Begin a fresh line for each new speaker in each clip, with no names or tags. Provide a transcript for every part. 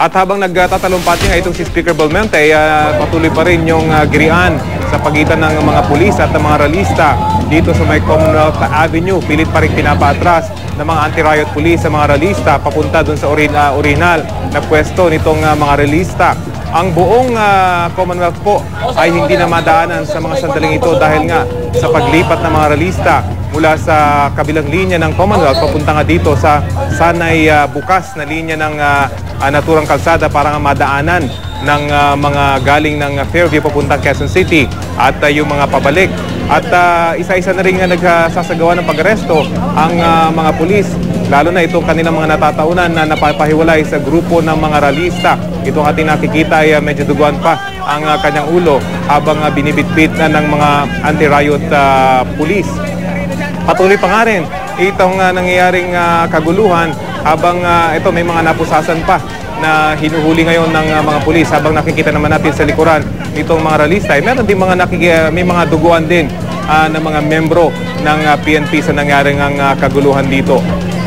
At habang nagtatalumpati nga itong si Speaker Belmonte, patuloy pa rin yung girian sa pagitan ng mga pulis at ng mga realista dito sa may Commonwealth Avenue. Pilit pa rin pinapaatras ng mga anti-riot police sa mga realista papunta dun sa original na pwesto nitong mga realista. Ang buong Commonwealth po ay hindi na madaanan sa mga sandaling ito dahil nga sa paglipat ng mga realista mula sa kabilang linya ng Commonwealth papunta nga dito sa sanay bukas na linya ng naturang kalsada para nga madaanan ng mga galing ng Fairview papuntang Quezon City at yung mga pabalik. At isa-isa na rin nga nagsasagawa ng pag-aresto ang mga pulis, lalo na itong kanilang mga natataunan na napapahiwalay sa grupo ng mga realista. Itong ating nakikita ay medyo duguan pa ang kanyang ulo habang binibitbit na ng mga anti-riot pulis. Patuloy pa nga rin itong nangyayaring kaguluhan habang ito may mga napusasan pa na hinuhuli ngayon ng mga pulis. Habang nakikita naman natin sa likuran nitong mga realista, meron din may mga duguan din ng mga membro ng PNP sa nangyaring kaguluhan dito.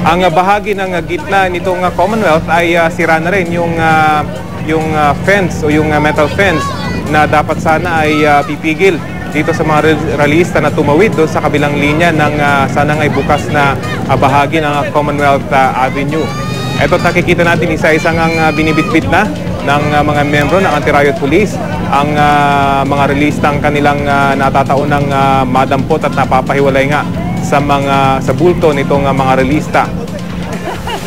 Ang bahagi ng gitna nitong Commonwealth ay sira na rin yung fence o yung metal fence na dapat sana ay pipigil dito sa mga realista na tumawid doon sa kabilang linya ng sana nga'y bukas na bahagi ng Commonwealth Avenue. Ito nakikita natin isa-isang binibitbit na ng mga membro ng anti-riot police ang mga realista ang kanilang natataunang madampot at napapahiwalay nga sa bulto nitong mga realista.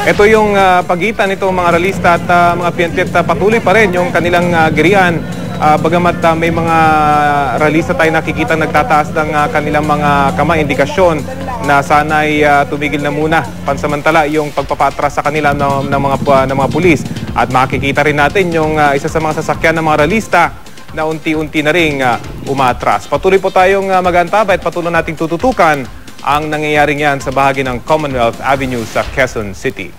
Ito yung pagitan nitong mga realista at mga PNP at patuloy pa rin yung kanilang girian. Bagamat may mga realista tayo nakikita nagtataas ng kanilang mga kamay, indikasyon na sana'y tumigil na muna pansamantala yung pagpapatras sa kanila ng mga pulis. At makikita rin natin yung isa sa mga sasakyan ng mga realista na unti-unti na rin umatras. Patuloy po tayong mag-antabay at patuloy nating tututukan ang nangyayaring yan sa bahagi ng Commonwealth Avenue sa Quezon City.